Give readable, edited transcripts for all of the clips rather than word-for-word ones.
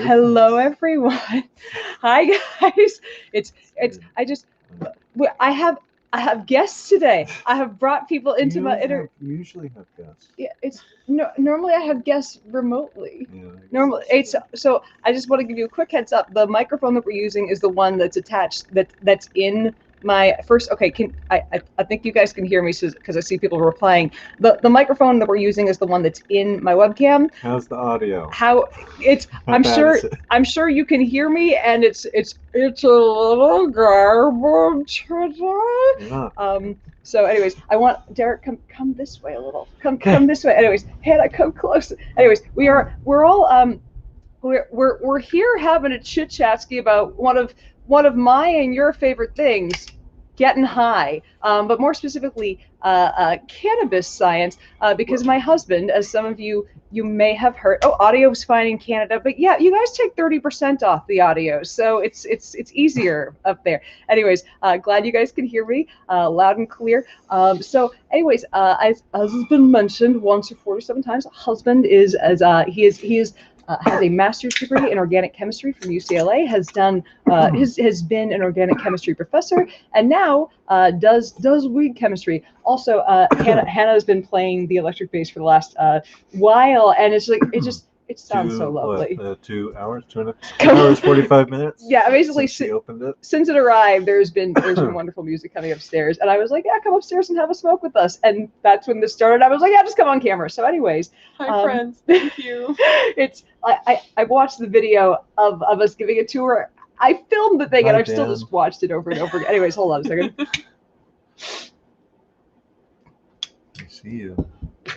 Hello, everyone. Hi, guys. It's I have guests today. I have brought people into my You usually have guests. Yeah, it's no, normally I have guests remotely. Yeah, Normally, it's so I just want to give you a quick heads up. The microphone that we're using is the one that's attached that's in my first. Okay, I think you guys can hear me because I see people replying. The microphone that we're using is the one that's in my webcam. How's the audio? How it's How I'm bad sure is it? I'm sure you can hear me, and it's a little garbage today. Yeah. So anyways, I want Derek come this way a little. Come this way. Anyways, Hannah, come close. Anyways, we're all we're here having a chit chatsky about one of my and your favorite things, getting high, but more specifically, cannabis science, because my husband, as some of you may have heard, audio is fine in Canada, but yeah, you guys take 30% off the audio, so it's easier up there. Anyways, glad you guys can hear me loud and clear. So anyways, as has been mentioned once or 47 times, husband is he is has a master's degree in organic chemistry from UCLA, has done has been an organic chemistry professor, and now does weed chemistry. Also, Hannah has been playing the electric bass for the last while, and it's like it sounds so lovely. 2 hours, 2 hours, 45 minutes. Yeah, basically since she opened it. Since it arrived, there's been wonderful music coming upstairs, and I was like, yeah, come upstairs and have a smoke with us. And that's when this started. I was like, yeah, just come on camera. So, anyways, hi friends, thank you. It's I watched the video of us giving a tour. I filmed the thing, and I've still just watched it over and over again. Anyways, hold on a second. I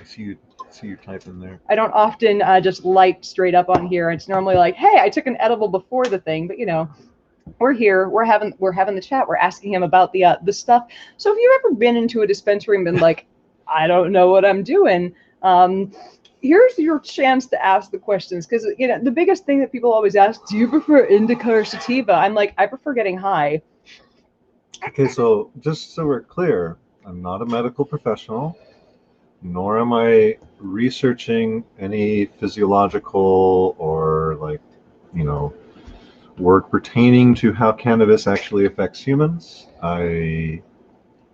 see you typing there. I don't often just light straight up on here. It's normally like, hey, I took an edible before the thing, but you know, we're here, we're having the chat, we're asking him about the stuff. So have you ever been into a dispensary and been like, I don't know what I'm doing? Here's your chance to ask the questions, because you know the biggest thing that people always ask, do you prefer indica or sativa? I'm like, I prefer getting high. Okay, so just so we're clear, I'm not a medical professional, nor am I researching any physiological or work pertaining to how cannabis actually affects humans. I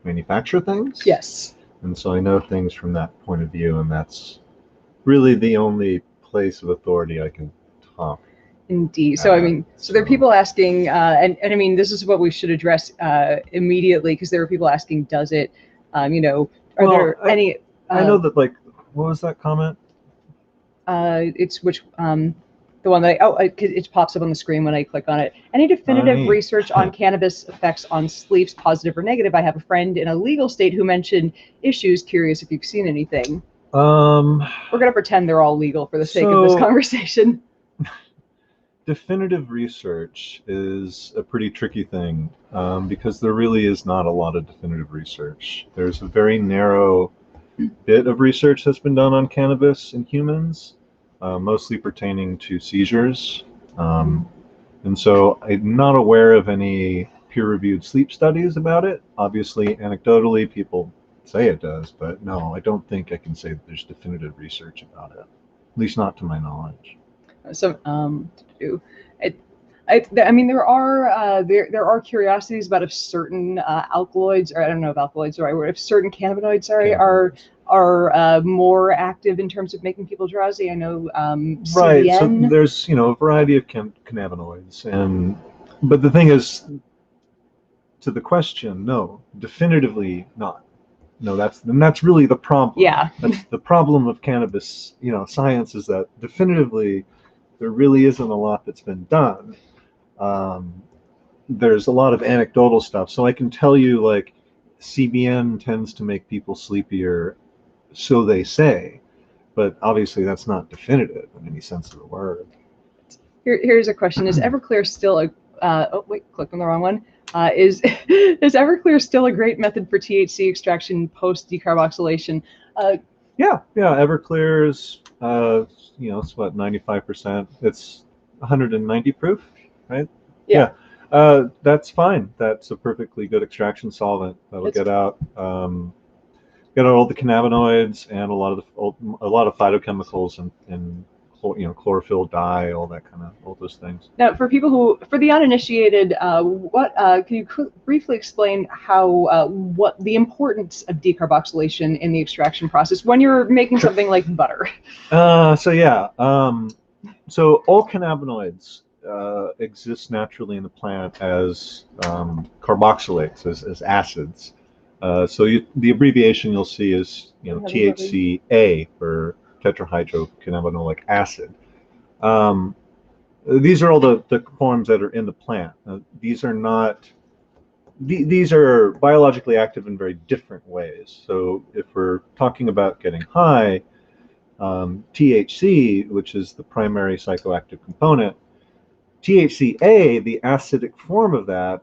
manufacture things. Yes. And so I know things from that point of view, and that's really the only place of authority I can talk. Indeed. So I mean, so there are people asking, and I mean, this is what we should address immediately, because there are people asking, does it, are there any? I know that, like, what was that comment? It's which the one that it pops up on the screen when I click on it. Any definitive research on cannabis effects on sleeps, positive or negative? I have a friend in a legal state who mentioned issues. Curious if you've seen anything. We're gonna pretend they're all legal for the sake of this conversation. Definitive research is a pretty tricky thing because there really is not a lot of definitive research. There's a very narrow bit of research that's been done on cannabis in humans, mostly pertaining to seizures. And so I'm not aware of any peer-reviewed sleep studies about it. Obviously, anecdotally, people say it does, but no, I don't think I can say that there's definitive research about it, at least not to my knowledge. So, I mean, there are curiosities about if certain alkaloids, or I don't know if alkaloids are the right word, if certain cannabinoids, are more active in terms of making people drowsy. I know right. CBN. So there's a variety of cannabinoids, but the thing is, to the question, no, definitively not. No, that's really the problem. Yeah. That's the problem of cannabis, science, is that definitively there really isn't a lot that's been done. There's a lot of anecdotal stuff. So I can tell you, like, CBN tends to make people sleepier, so they say, but obviously that's not definitive in any sense of the word. Here's a question: is Everclear still a? Oh wait, clicked on the wrong one. Is Everclear still a great method for THC extraction post decarboxylation? Yeah. Everclear is, it's what, 95%. It's 190 proof, right? Yeah. That's fine. That's a perfectly good extraction solvent. That'll get out all the cannabinoids and a lot of phytochemicals and chlorophyll dye, all those things. Now, for the uninitiated, can you briefly explain what the importance of decarboxylation in the extraction process when you're making something like butter? So all cannabinoids exist naturally in the plant as carboxylates, as acids. The abbreviation you'll see is THCA for tetrahydrocannabinolic acid. These are all the forms that are in the plant. These are biologically active in very different ways. So if we're talking about getting high, THC, which is the primary psychoactive component, THCA, the acidic form of that,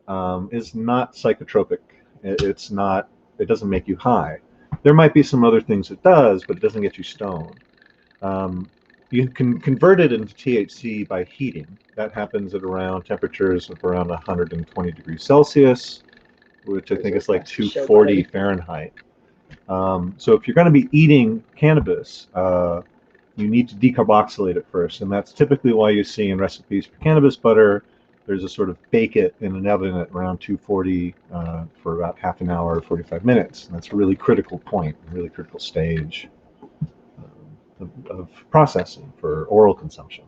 is not psychotropic. It doesn't make you high. There might be some other things it does, but it doesn't get you stoned. You can convert it into THC by heating. That happens at around temperatures of around 120 degrees Celsius, which I think is like 240 Fahrenheit. So if you're going to be eating cannabis, you need to decarboxylate it first, and that's typically why you see in recipes for cannabis butter, there's a sort of bake it in an oven at around 240 for about half an hour, 45 minutes. And that's a really critical point, a really critical stage of processing for oral consumption.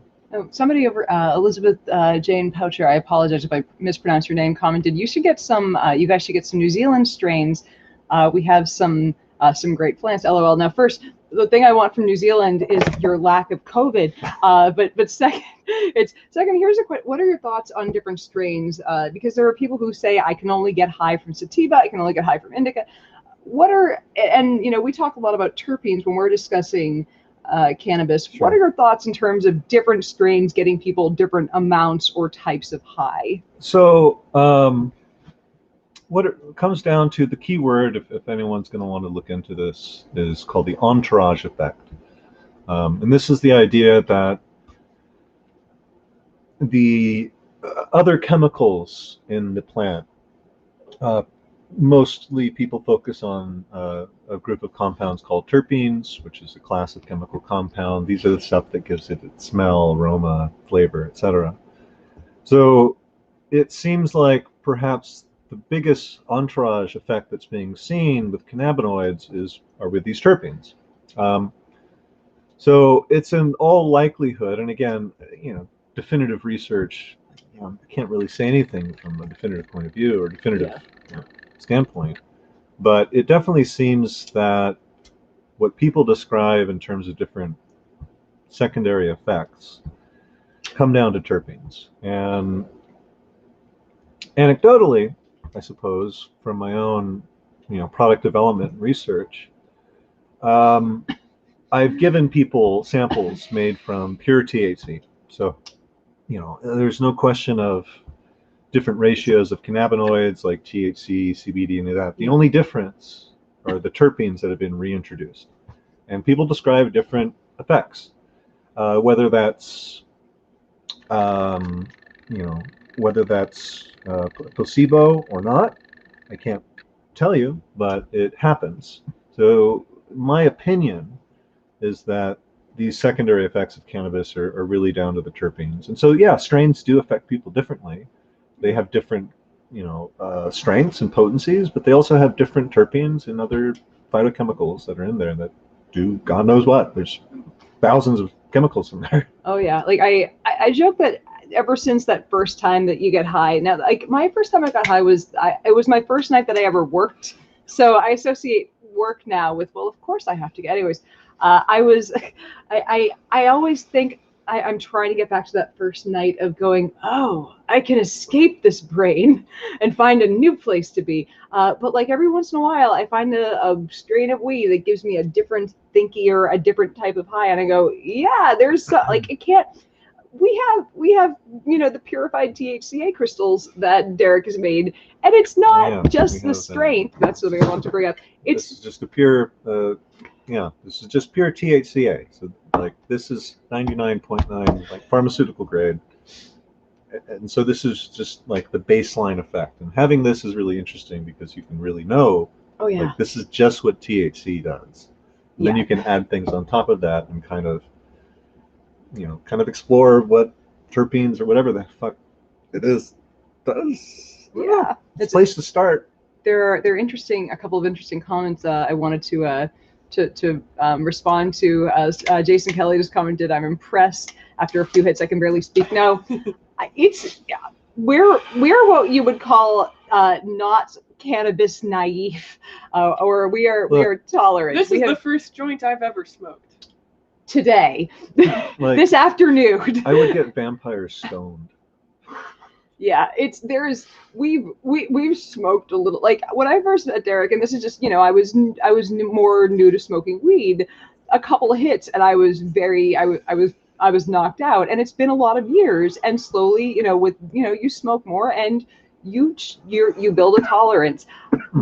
Somebody over, Elizabeth Jane Poucher, I apologize if I mispronounced your name, commented, you guys should get some New Zealand strains. We have some great plants, LOL. Now, first, the thing I want from New Zealand is your lack of COVID. But second, here's a question. What are your thoughts on different strains? Because there are people who say, I can only get high from sativa, I can only get high from indica. We talk a lot about terpenes when we're discussing cannabis. Sure. What are your thoughts in terms of different strains getting people different amounts or types of high? So what it comes down to, the key word, if anyone's going to want to look into this, is called the entourage effect. And this is the idea that the other chemicals in the plant, mostly people focus on a group of compounds called terpenes, which is a class of chemical compound. These are the stuff that gives it its smell, aroma, flavor, etc. So it seems like perhaps the biggest entourage effect that's being seen with cannabinoids are with these terpenes. So it's in all likelihood, and again, definitive research, I can't really say anything from a definitive point of view or definitive standpoint, but it definitely seems that what people describe in terms of different secondary effects come down to terpenes. And anecdotally, I suppose, from my own product development research, I've given people samples made from pure THC. So there's no question of different ratios of cannabinoids like THC, CBD, and that. The only difference are the terpenes that have been reintroduced. And people describe different effects, whether that's placebo or not, I can't tell you, but it happens. So my opinion is that these secondary effects of cannabis are really down to the terpenes. And so, yeah, strains do affect people differently. They have different, strengths and potencies, but they also have different terpenes and other phytochemicals that are in there that do God knows what. There's thousands of chemicals in there. Oh yeah, like I joke that ever since that first time that you get high. Now, like my first time I got high it was my first night that I ever worked. So I associate work now with, well, of course I have to get. Anyways, I always think I'm trying to get back to that first night of going, oh, I can escape this brain and find a new place to be. But like every once in a while, I find a strain of weed that gives me a different thinky or a different type of high, and I go, yeah, there's like it can't. We have the purified THCA crystals that Derek has made, and it's not just the strength. That's what I want to bring up. This is just a pure. This is just pure THCA. So like this is 99.9 like pharmaceutical grade. And so this is just like the baseline effect. And having this is really interesting because you can really know like this is just what THC does. And then you can add things on top of that and kind of kind of explore what terpenes or whatever the fuck it is does. Yeah, It's a place to start. There are interesting, a couple of interesting comments I wanted to respond to. As Jason Kelly just commented, I'm impressed. After a few hits, I can barely speak. No, we're what you would call not cannabis naive, or we are tolerant. This is the first joint I've ever smoked. Today, Like, this afternoon. I would get vampire stoned. Yeah, we've smoked a little. Like when I first met Derek, and this is just, I was more new to smoking weed. A couple of hits, and I was knocked out. And it's been a lot of years, and slowly, you smoke more, and you build a tolerance.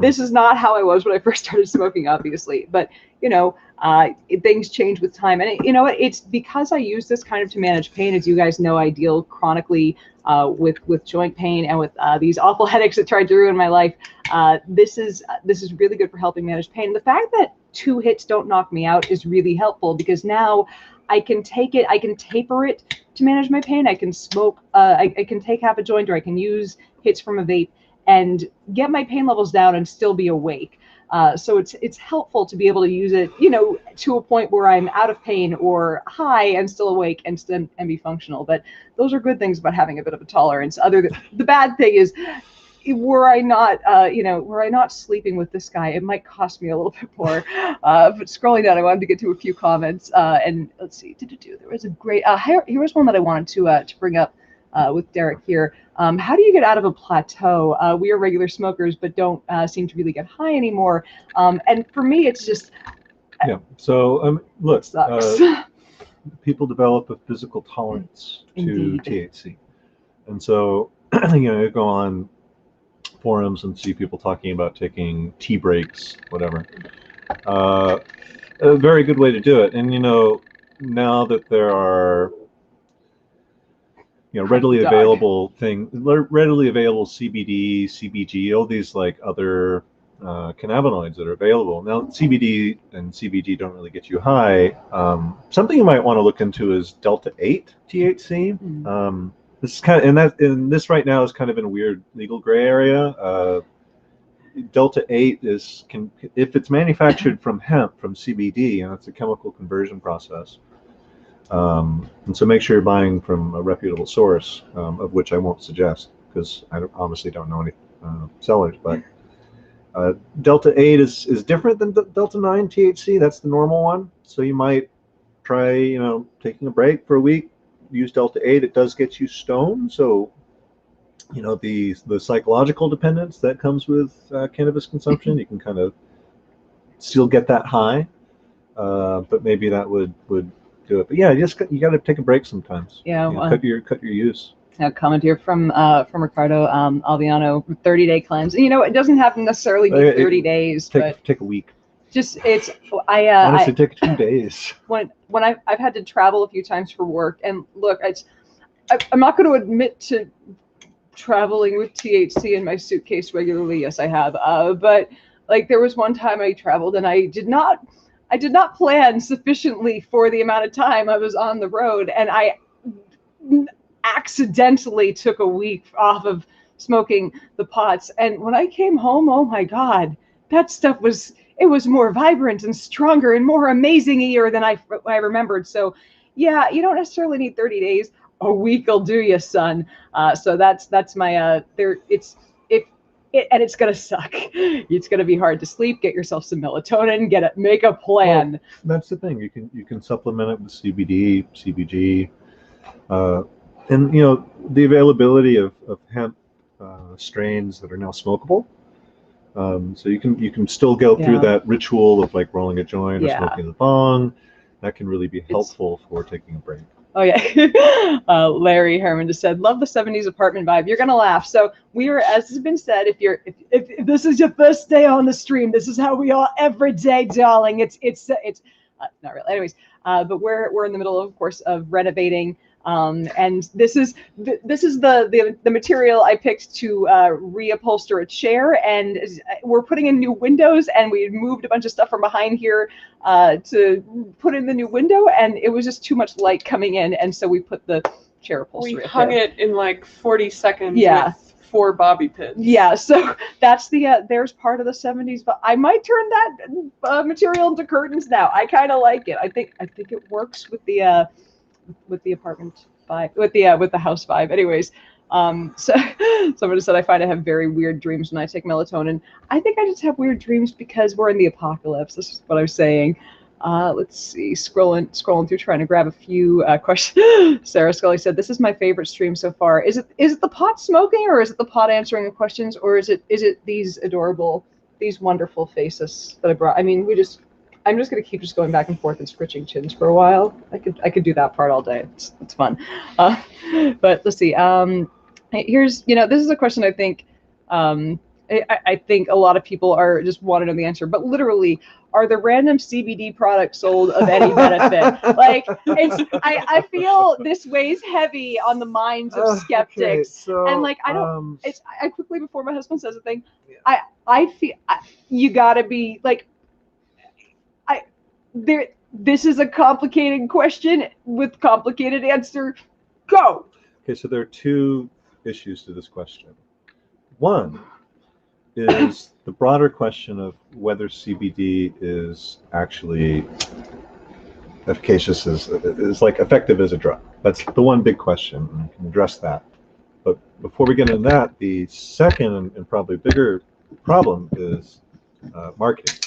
This is not how I was when I first started smoking, obviously, but things change with time. And it's because I use this kind of to manage pain. As you guys know, I deal chronically with joint pain and with these awful headaches that tried to ruin my life. This is really good for helping manage pain. And the fact that 2 hits don't knock me out is really helpful, because now I can take it, I can taper it to manage my pain. I can smoke, I can take half a joint, or I can use hits from a vape and get my pain levels down and still be awake. So it's helpful to be able to use it, to a point where I'm out of pain or high and still awake and be functional. But those are good things about having a bit of a tolerance. The bad thing is, were I not sleeping with this guy, it might cost me a little bit more. But scrolling down, I wanted to get to a few comments, and let's see. There was a great. Here was one that I wanted to bring up with Derek here. How do you get out of a plateau? We are regular smokers, but don't seem to really get high anymore. And for me, it's just. Yeah. So look, people develop a physical tolerance to THC, and so you go on forums and see people talking about taking tea breaks, whatever. A very good way to do it. And now that there are readily available CBD, CBG, all these like other cannabinoids that are available. Now CBD and CBG don't really get you high. Something you might want to look into is Delta 8 THC. Mm. This is this right now is kind of in a weird legal gray area. Delta 8 if it's manufactured from hemp, from CBD, and it's a chemical conversion process. And so make sure you're buying from a reputable source, of which I won't suggest, because I obviously don't know any sellers. But Delta 8 is different than Delta 9 THC. That's the normal one. So you might try, taking a break for a week. Use Delta 8. It does get you stoned, so the psychological dependence that comes with cannabis consumption, you can kind of still get that high, but maybe that would do it. But yeah, you got to take a break sometimes. Yeah, cut your use. A comment here from Ricardo Alviano, 30-day cleanse. It doesn't have to necessarily be 30 days, but take a week. Just Honestly, take 2 days. When I've had to travel a few times for work, and look, I'm not going to admit to traveling with THC in my suitcase regularly. Yes, I have. But like there was one time I traveled, and I did not plan sufficiently for the amount of time I was on the road, and I accidentally took a week off of smoking the pots. And when I came home, oh my God, that stuff was more vibrant and stronger and more amazing-ier than I remembered. So yeah, you don't necessarily need 30 days. A week will do you, son. So that's my and it's gonna suck. It's gonna be hard to sleep. Get yourself some melatonin. Make a plan. Well, that's the thing. You can supplement it with CBD, CBG, and the availability of hemp strains that are now smokable. So you can still go through that ritual of like rolling a joint or smoking the bong. That can really be helpful for taking a break. Oh yeah. Larry Herman just said, love the 70s apartment vibe. You're gonna laugh. So we are, as has been said, if this is your first day on the stream, this is how we are every day, darling. It's not really. Anyways, but we're in the middle of course of renovating And this is the material I picked to reupholster a chair, and we're putting in new windows, and we moved a bunch of stuff from behind here to put in the new window, and it was just too much light coming in, and so we put the chair upholstery. We hung there. it in like 40 seconds Yeah. with 4 bobby pins. Yeah, so that's the there's part of the 70s, but I might turn that material into curtains now. I kind of like it. I think it works with the apartment vibe, with the house vibe. Anyways, so somebody said I find I have very weird dreams when I take melatonin. I think I just have weird dreams because we're in the apocalypse. This is what I was saying. Let's see, scrolling through, trying to grab a few questions. Sarah Scully said, "This is my favorite stream so far. Is it the pot smoking, or is it the pot answering the questions, or is it these adorable, these wonderful faces that I brought? I mean, I'm just gonna keep just going back and forth and scritching chins for a while. I could do that part all day. It's fun. But let's see. Here's, this is a question I think I think a lot of people are just want to know the answer. But literally, are the random CBD products sold of any benefit? Like, I feel this weighs heavy on the minds of skeptics. Okay, so, and like, I don't. I quickly, before my husband says a thing, yeah. I feel you gotta be like, this is a complicated question with complicated answer. Go. Okay, so there are two issues to this question. One is the broader question of whether CBD is actually efficacious, is like effective as a drug. That's the one big question, and we can address that. But before we get into that, the second and probably bigger problem is marketing.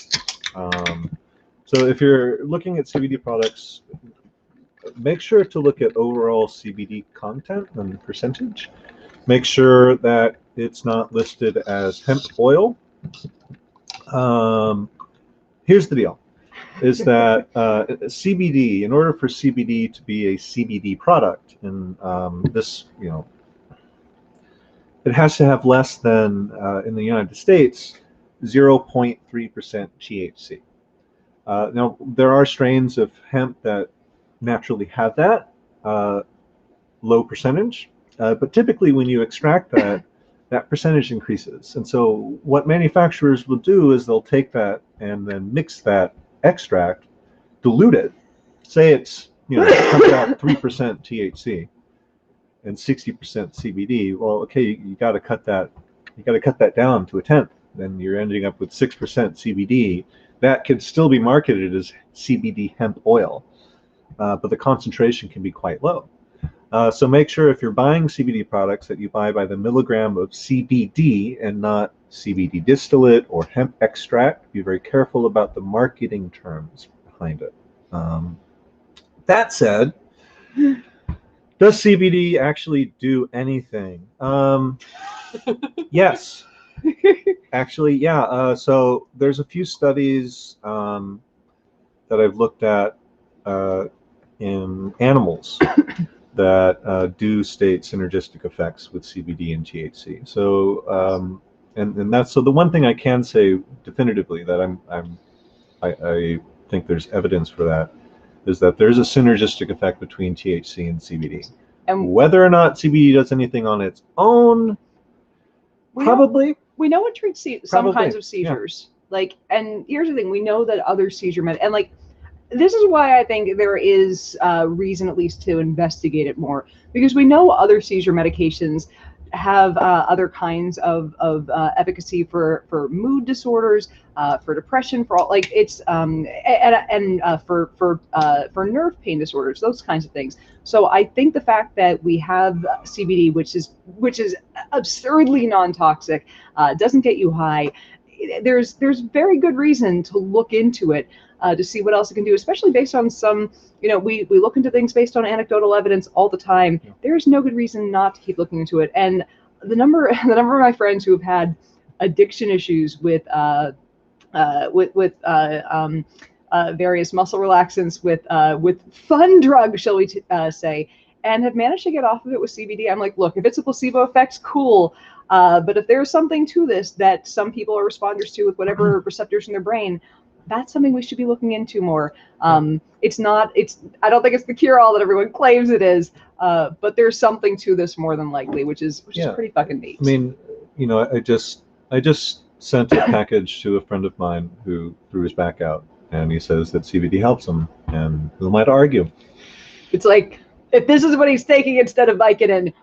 So if you're looking at CBD products, make sure to look at overall CBD content and percentage. Make sure that it's not listed as hemp oil. Here's the deal, is that CBD, in order for CBD to be a CBD product, and this, it has to have less than, in the United States, 0.3% THC. Now, there are strains of hemp that naturally have that low percentage, but typically when you extract that percentage increases. And so what manufacturers will do is they'll take that and then mix that extract, dilute it, say it's, comes out 3% THC and 60% CBD. Well, okay, you got to cut that down to a tenth. Then you're ending up with 6% CBD. That can still be marketed as CBD hemp oil, but the concentration can be quite low. So make sure if you're buying CBD products that you buy by the milligram of CBD and not CBD distillate or hemp extract. Be very careful about the marketing terms behind it. That said, does CBD actually do anything? Yes. Actually, yeah. So there's a few studies that I've looked at in animals that do state synergistic effects with CBD and THC. So and that's, so the one thing I can say definitively that I think there's evidence for that is that there's a synergistic effect between THC and CBD. And whether or not CBD does anything on its own, probably. We know it treats some kinds of seizures. Yeah. Like, and here's the thing: we know that other seizure and like, this is why I think there is reason at least to investigate it more, because we know other seizure medications have other kinds of efficacy for mood disorders, for depression, for all, like, it's and for nerve pain disorders, those kinds of things. So I think the fact that we have CBD, which is absurdly non-toxic, doesn't get you high, there's very good reason to look into it, to see what else it can do, especially based on some, we look into things based on anecdotal evidence all the time. Yeah. There's no good reason not to keep looking into it. And the number of my friends who have had addiction issues with various muscle relaxants, with fun drugs, shall we say, and have managed to get off of it with CBD. I'm like, look, if it's a placebo effect, cool. But if there's something to this that some people are responders to with whatever receptors in their brain, that's something we should be looking into more. It's not, I don't think it's the cure-all that everyone claims it is, but there's something to this more than likely, which is pretty fucking neat. I mean, you know, I just sent a package to a friend of mine who threw his back out, and he says that CBD helps him, and who am I to argue? It's like, if this is what he's taking instead of Vicodin,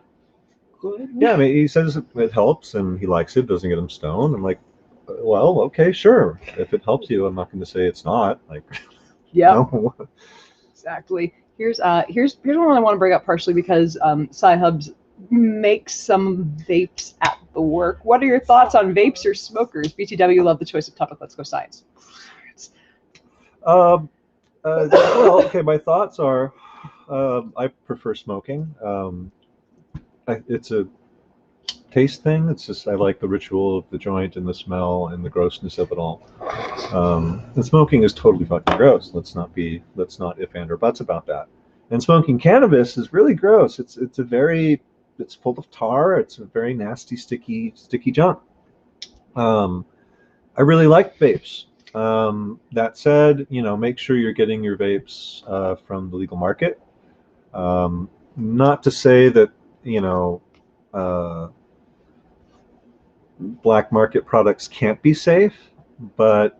good. Yeah, I mean, he says it helps, and he likes it, doesn't get him stoned. I'm like, well, okay, sure. If it helps you, I'm not going to say it's not. Like, yeah, no. Exactly. Here's one I want to bring up partially because SciHubs makes some vapes at the work. What are your thoughts on vapes or smokers? BTW, love the choice of topic. Let's go science. Well, okay. My thoughts are, I prefer smoking. It's a taste thing. It's just I like the ritual of the joint and the smell and the grossness of it all. And smoking is totally fucking gross. Let's not if and or buts about that. And smoking cannabis is really gross. It's full of tar. It's a very nasty, sticky junk. I really like vapes. That said, you know, make sure you're getting your vapes from the legal market. Not to say that, you know, black market products can't be safe, but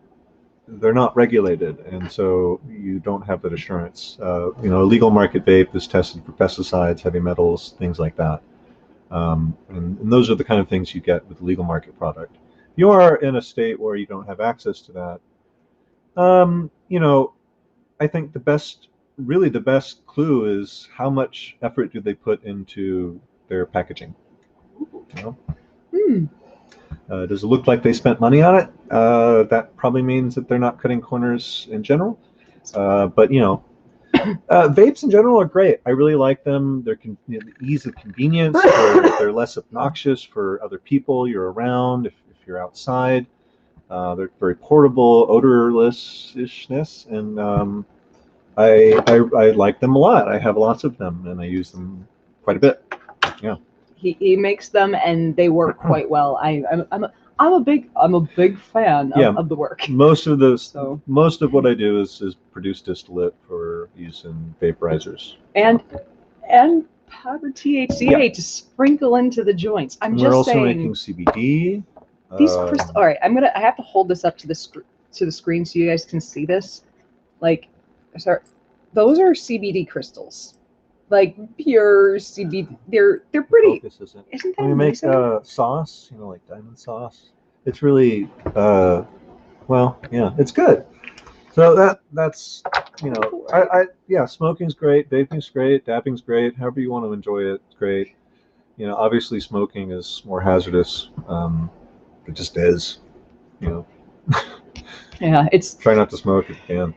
they're not regulated, and so you don't have that assurance. You know, a legal market vape is tested for pesticides, heavy metals, things like that. And those are the kind of things you get with a legal market product. You are in a state where you don't have access to that. You know, I think the best clue is how much effort do they put into their packaging. You know? Does it look like they spent money on it? That probably means that they're not cutting corners in general. But you know, vapes in general are great. I really like them. They're the ease of convenience. They're less obnoxious for other people you're around if you're outside. They're very portable, odorless-ishness, and I like them a lot. I have lots of them, and I use them quite a bit. Yeah. He makes them, and they work quite well. I'm a big fan of the work. Most of what I do is produce distillate for use in vaporizers. And powdered THCA to sprinkle into the joints. We're also making CBD. These crystals. All right, I have to hold this up to the screen so you guys can see this. Like, sorry, those are CBD crystals. Like pure CBD, they're pretty. Isn't that when we make sauce, you know, like diamond sauce, it's really well, yeah, it's good. So that's you know, yeah, smoking's great, vaping's great, dabbing's great. However you want to enjoy it, it's great. You know, obviously smoking is more hazardous. It just is, you know. Yeah, it's try not to smoke if you can.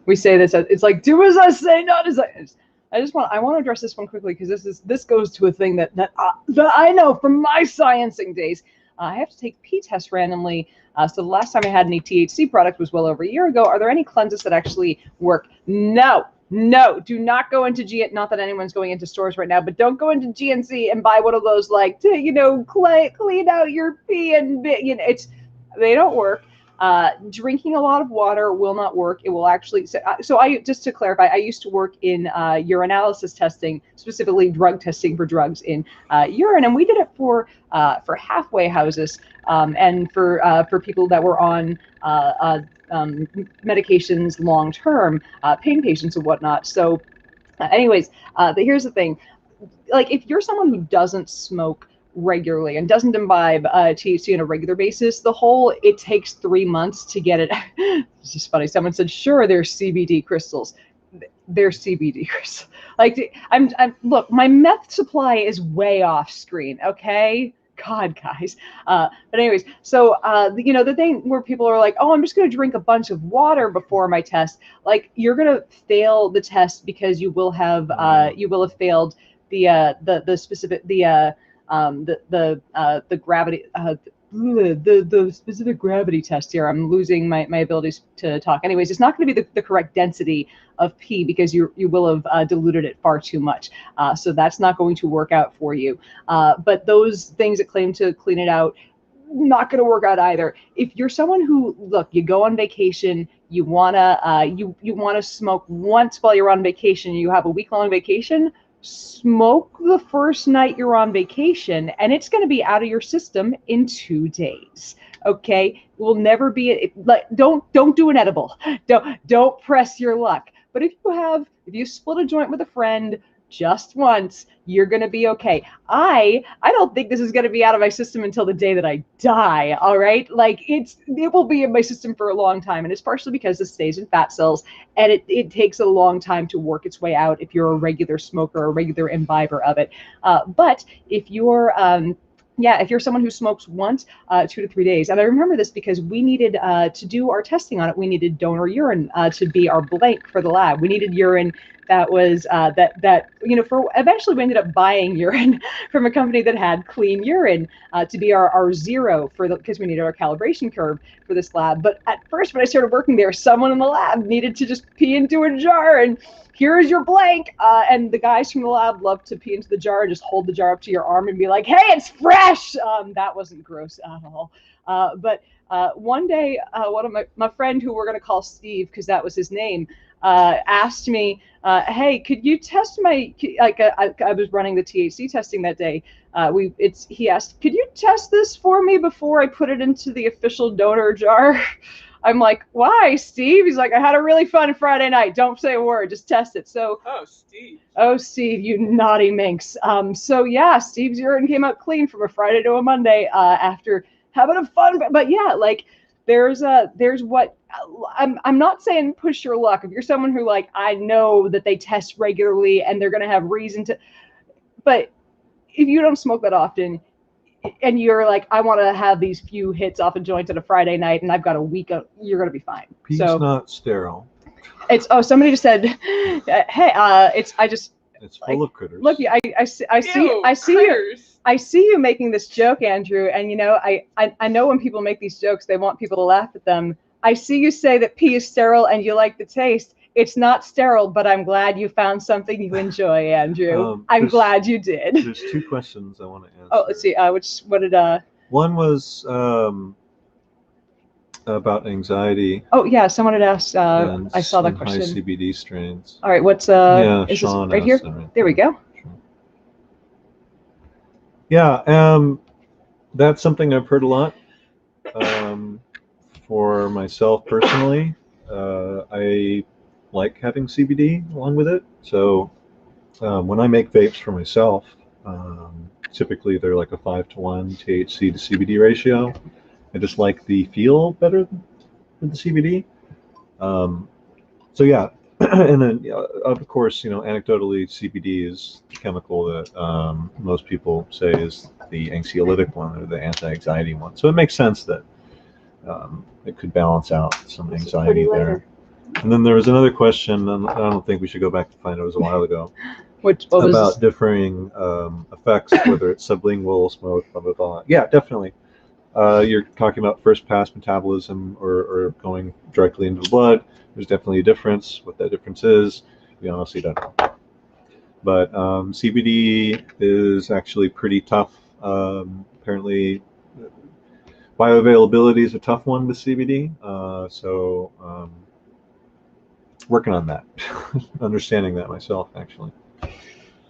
We say this. It's like do as I say, not as I. I want to address this one quickly because this goes to a thing that I know from my sciencing days. I have to take pee tests randomly. So the last time I had any THC product was well over a year ago. Are there any cleanses that actually work? No. Do not go into not that anyone's going into stores right now, but don't go into GNC and buy one of those like to, you know, clean out your pee and you know they don't work. Drinking a lot of water will not work. It will actually, so I, just to clarify, I used to work in urinalysis testing, specifically drug testing for drugs in urine. And we did it for halfway houses and for people that were on medications long-term, pain patients and whatnot. So anyways, here's the thing. Like if you're someone who doesn't smoke regularly and doesn't imbibe THC on a regular basis, it takes 3 months to get it. It's just funny. Someone said, sure, they're CBD crystals. They're CBD crystals. Like look, my meth supply is way off screen. Okay. God, guys. But anyways, so, you know, the thing where people are like, oh, I'm just going to drink a bunch of water before my test. Like you're going to fail the test because you will have failed the specific, the gravity, the specific gravity test here. I'm losing my abilities to talk. Anyways, it's not going to be the correct density of pee because you will have diluted it far too much. So that's not going to work out for you. But those things that claim to clean it out not going to work out either. If you're someone who, look, you go on vacation, you wanna you wanna smoke once while you're on vacation, you have a week-long vacation, smoke the first night you're on vacation, and it's going to be out of your system in 2 days. Okay, will never be like, don't do an edible, don't press your luck. But if you split a joint with a friend just once, you're going to be okay. I don't think this is going to be out of my system until the day that I die. All right, like it will be in my system for a long time, and it's partially because it stays in fat cells, and it takes a long time to work its way out if you're a regular smoker or a regular imbiber of it. But if you're if you're someone who smokes once, 2 to 3 days. And I remember this because we needed to do our testing on it. We needed donor urine to be our blank for the lab. We needed urine that was eventually we ended up buying urine from a company that had clean urine to be our zero because we needed our calibration curve for this lab. But at first, when I started working there, someone in the lab needed to just pee into a jar, and here's your blank. And the guys from the lab love to pee into the jar and just hold the jar up to your arm and be like, hey, it's fresh. That wasn't gross at all. But one day, one of my friend, who we're going to call Steve because that was his name, asked me, hey, could you test my, I was running the THC testing that day. He asked, could you test this for me before I put it into the official donor jar? I'm like, why, Steve? He's like, I had a really fun Friday night. Don't say a word, just test it. So, oh, Steve, you naughty minx. So yeah, Steve's urine came out clean from a Friday to a Monday after having a fun. But yeah, like there's what I'm not saying push your luck. If you're someone who, like, I know that they test regularly and they're gonna have reason to, but if you don't smoke that often, and you're like, I want to have these few hits off a joint on a Friday night, and I've got a week of, you're gonna be fine. Pee's so not sterile. It's somebody just said, hey, it's full of critters. Look, I see you making this joke, Andrew, and you know I know when people make these jokes, they want people to laugh at them. I see you say that pee is sterile and you like the taste. It's not sterile, but I'm glad you found something you enjoy, Andrew. I'm glad you did. There's 2 questions I want to answer. Oh, let's see. What did One was about anxiety. Oh yeah, someone had asked. I saw that question. High CBD strains. All right, what's yeah, is Sean this right here? Right there we go. Sure. Yeah, that's something I've heard a lot. For myself personally, I like having CBD along with it. So when I make vapes for myself, typically they're like a 5-to-1 THC to CBD ratio. I just like the feel better with the CBD. So yeah, and then of course, anecdotally, CBD is the chemical that most people say is the anxiolytic one or the anti-anxiety one. So it makes sense that it could balance out some anxiety there. And then there was another question, and I don't think we should go back to find it. It was a while ago. About differing effects, whether it's sublingual, smoke, blah, blah, blah. Yeah, definitely. You're talking about first pass metabolism or going directly into the blood. There's definitely a difference. What that difference is, we honestly don't know. But CBD is actually pretty tough. Apparently, bioavailability is a tough one with CBD. So working on that, understanding that myself, actually.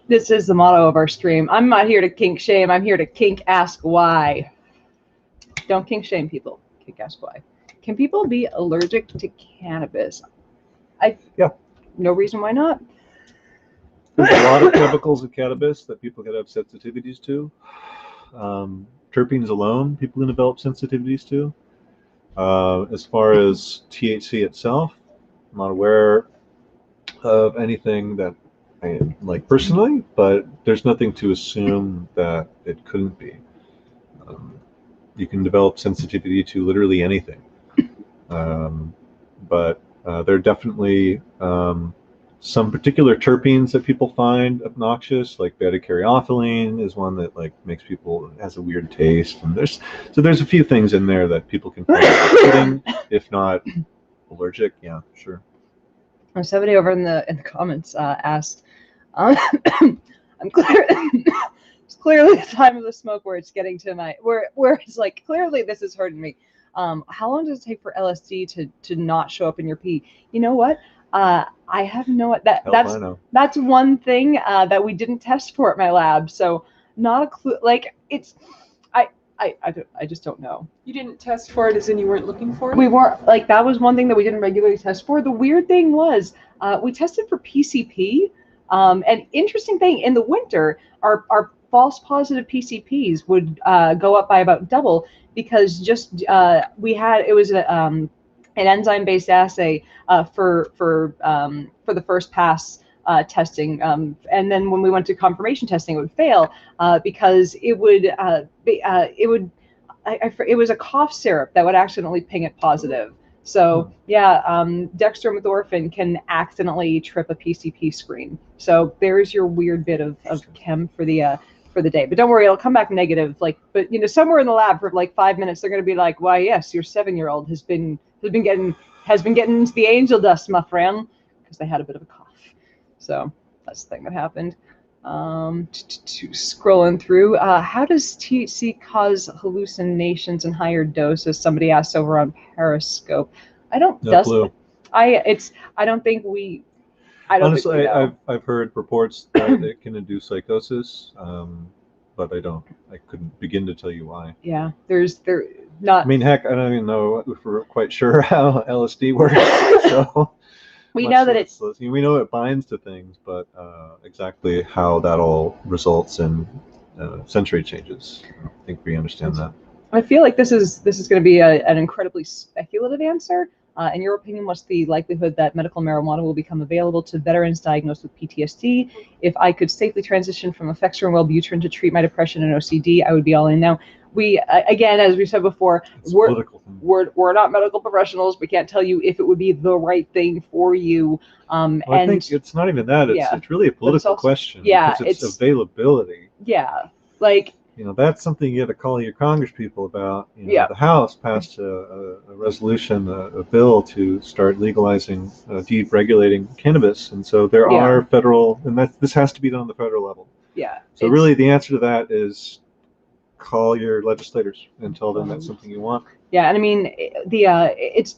This is the motto of our stream. I'm not here to kink shame. I'm here to kink ask why. Don't kink shame people. Kink ask why. Can people be allergic to cannabis? Yeah. No reason why not. There's a lot of chemicals of cannabis that people can have sensitivities to. Terpenes alone, people can develop sensitivities to. As far as THC itself, I'm not aware of anything that I like personally, but there's nothing to assume that it couldn't be. You can develop sensitivity to literally anything. But there are definitely some particular terpenes that people find obnoxious, like beta-caryophyllene is one that makes people, has a weird taste, and there's a few things in there that people can find off-putting, if not allergic. Yeah, sure. Somebody over in the comments asked, I'm clearly clearly the time of the smoke where it's getting to my where it's like clearly this is hurting me. How long does it take for LSD to not show up in your pee? You know what? I have no that's one thing that we didn't test for at my lab, so not a clue. Like it's I just don't know. You didn't test for it as in you weren't looking for it? We weren't, like, that was one thing that we didn't regularly test for. The weird thing was we tested for PCP. An interesting thing, in the winter, our false positive PCPs would go up by about double because just it was an enzyme-based assay for the first pass testing, and then when we went to confirmation testing, it would fail because it was a cough syrup that would accidentally ping it positive. So yeah, dextromethorphan can accidentally trip a PCP screen. So there's your weird bit of chem for the day. But don't worry, it'll come back negative. Like, but you know, somewhere in the lab for like 5 minutes, they're going to be like, "Why, yes, your 7-year-old has been getting into the angel dust, my friend," because they had a bit of a cough. So that's the thing that happened. Scrolling through, how does THC cause hallucinations in higher doses? Somebody asked over on Periscope. I don't. No clue. Honestly, I've heard reports that it can induce psychosis, but I couldn't begin to tell you why. Yeah, there's not. I mean, heck, I don't even know if we're quite sure how LSD works. So. We know that we know it binds to things, but exactly how that all results in sensory changes, I don't think we understand that. I feel like this is going to be an incredibly speculative answer. In your opinion, what's the likelihood that medical marijuana will become available to veterans diagnosed with PTSD? If I could safely transition from Effexor and Wellbutrin to treat my depression and OCD, I would be all in. Now, we again, as we said before, we're not medical professionals. We can't tell you if it would be the right thing for you. I think it's not even that. It's really a political question. Yeah, it's availability. Yeah, like. You know, that's something you have to call your Congress people about. You know, the House passed a resolution, a bill to start legalizing, deregulating cannabis, and so there are federal, and this has to be done on the federal level. Yeah. So really, the answer to that is call your legislators and tell them that's something you want. Yeah, and I mean, it's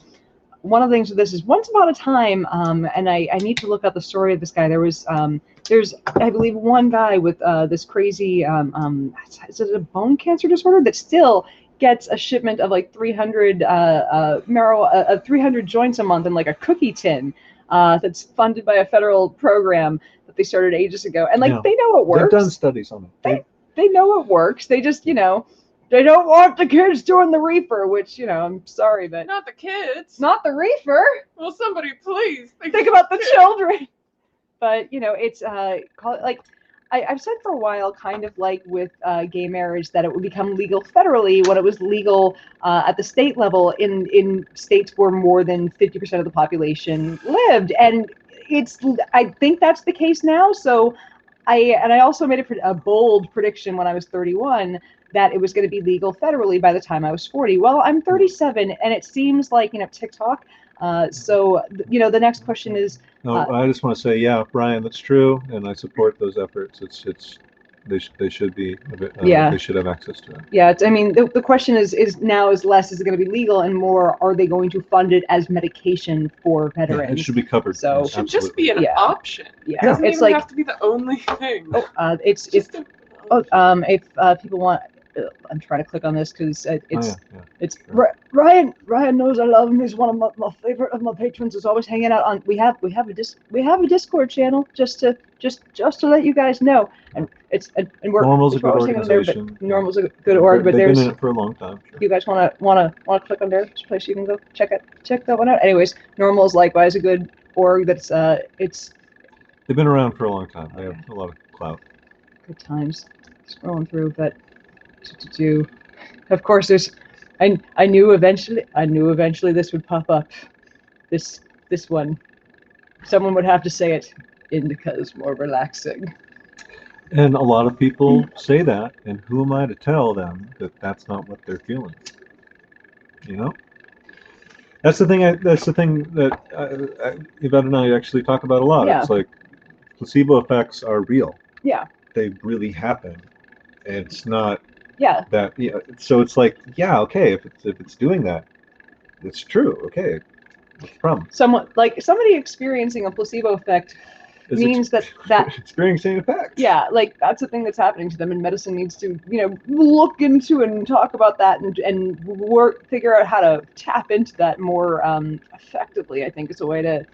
one of the things with this is once upon a time, and I need to look up the story of this guy. There's I believe one guy with this crazy is it a bone cancer disorder that still gets a shipment of like 300 300 joints a month in like a cookie tin that's funded by a federal program that they started ages ago, and like they know it works. They've done studies on it. They know it works. They just, you know, they don't want the kids doing the reefer, which, you know, I'm sorry, but not the kids, not the reefer. Well, somebody please think about the children. But you know, it's like I've said for a while, kind of like with gay marriage, that it would become legal federally when it was legal at the state level in states where more than 50% of the population lived, and I think that's the case now. So I also made a bold prediction when I was 31 that it was going to be legal federally by the time I was 40. Well, I'm 37, and it seems like, you know, TikTok. So, you know, the next question is. No, I just want to say, yeah, Brian, that's true, and I support those efforts. They should be. They should have access to it. Yeah, I mean, the question is now is less, is it going to be legal, and more, are they going to fund it as medication for veterans? Yeah, it should be covered. So it should just be an option. Yeah, it doesn't even have to be the only thing. If people want. I'm trying to click on this because it's Ryan. Ryan knows I love him. He's one of my favorite of my patrons. Is always hanging out on. We have a Discord channel just to let you guys know. And we're Normal's a good organization. There, Normal's a good org, but they've been in it for a long time. Sure. You guys wanna click on their place? You can go check that one out. Anyways, Normal's likewise a good org. That's They've been around for a long time. They have a lot of clout. Good times. Scrolling through, but. Of course, I knew eventually this would pop up. This one, someone would have to say it. Indica is more relaxing. And a lot of people say that, and who am I to tell them that that's not what they're feeling? You know, that's the thing. That's the thing that Yvette and I actually talk about a lot. Yeah. It's like placebo effects are real. Yeah. They really happen. it's not Yeah. that. Yeah, so it's like, yeah, okay, if it's doing that, it's true. Okay, what's the problem? Somebody experiencing a placebo effect Is means that experiencing effects. yeah, like that's the thing that's happening to them, and medicine needs to, look into and talk about that and figure out how to tap into that more effectively. I think is a way to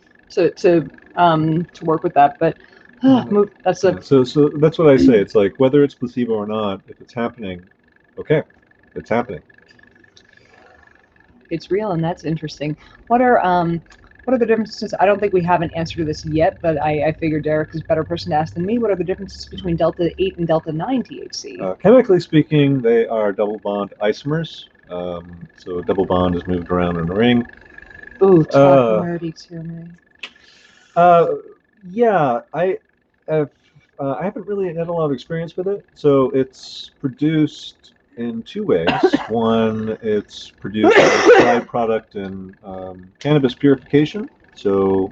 work with that. But that's so that's what I say. It's like whether it's placebo or not, if it's happening, okay, it's happening. It's real, and that's interesting. What are the differences? I don't think we have an answer to this yet, but I figure Derek is a better person to ask than me. What are the differences between Delta 8 and Delta 9 THC? Chemically speaking, they are double bond isomers. So double bond is moved around in a ring. Ooh, talk nerdy to me. Yeah, I haven't really had a lot of experience with it. So it's produced in two ways. One, it's produced as a byproduct in cannabis purification. So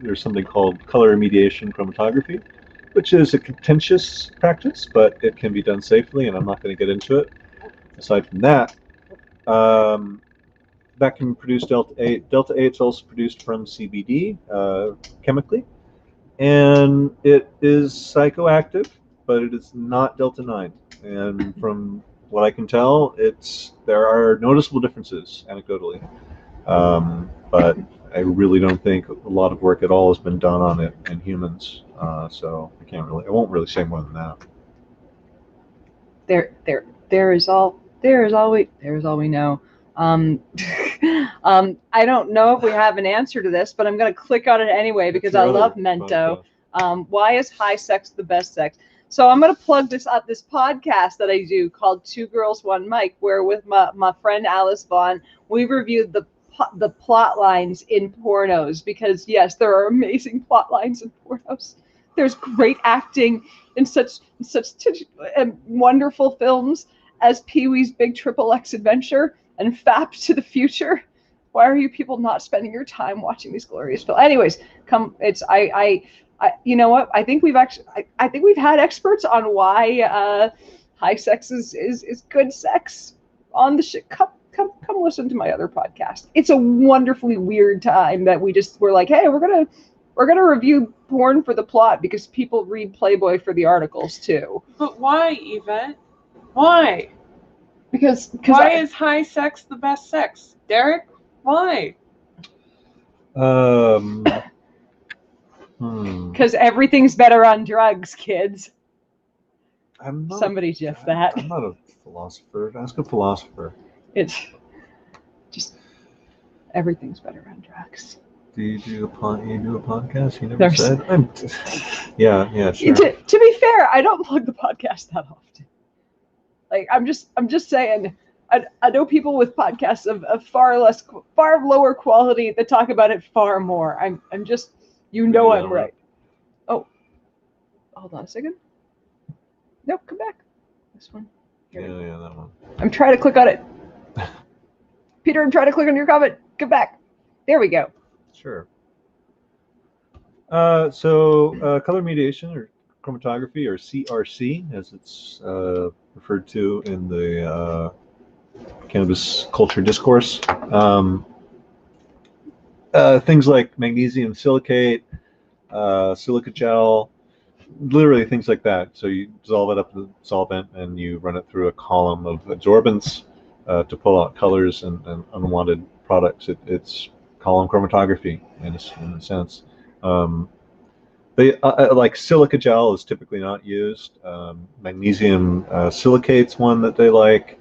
there's something called color mediation chromatography, which is a contentious practice, but it can be done safely, and I'm not going to get into it. Aside from that, that can produce Delta 8. Delta 8 is also produced from CBD chemically, and it is psychoactive, but it is not Delta 9. And from what I can tell, there are noticeable differences anecdotally, but I really don't think a lot of work at all has been done on it in humans. So I won't really say more than that. There is all we know. I don't know if we have an answer to this, but I'm going to click on it anyway because I love Mento. Why is high sex the best sex? So I'm going to plug this podcast that I do called Two Girls, One Mic, where with my friend Alice Vaughn, we reviewed the plot lines in pornos, because yes, there are amazing plot lines in pornos. There's great acting in such wonderful films as Pee-wee's Big Triple X Adventure and FAP to the Future. Why are you people not spending your time watching these glorious films? Anyways, you know what? I think we've had experts on why high sex is good sex on the shit. Come listen to my other podcast. It's a wonderfully weird time that we're like, hey, we're gonna review porn for the plot because people read Playboy for the articles too. But why, Yvette? Why? Because why is high sex the best sex, Derek? Why? Because everything's better on drugs, kids. Somebody Jeff that. I'm not a philosopher. Ask a philosopher. It's just everything's better on drugs. Do you do a podcast? You never said. Yeah, sure. To be fair, I don't plug the podcast that often. Like I'm just saying. I know people with podcasts of far lower quality that talk about it far more. I'm just, I'm right. Oh, hold on a second. Nope, come back. This one. Yeah, that one. I'm trying to click on it. Peter, I'm trying to click on your comment. Come back. There we go. Sure. So color mediation or chromatography, or CRC, as it's referred to in the cannabis culture discourse. Things like magnesium silicate, silica gel, literally things like that. So you dissolve it up in the solvent and you run it through a column of adsorbents to pull out colors and unwanted products. It's column chromatography in a sense. They like silica gel is typically not used. Magnesium silicate's one that they like.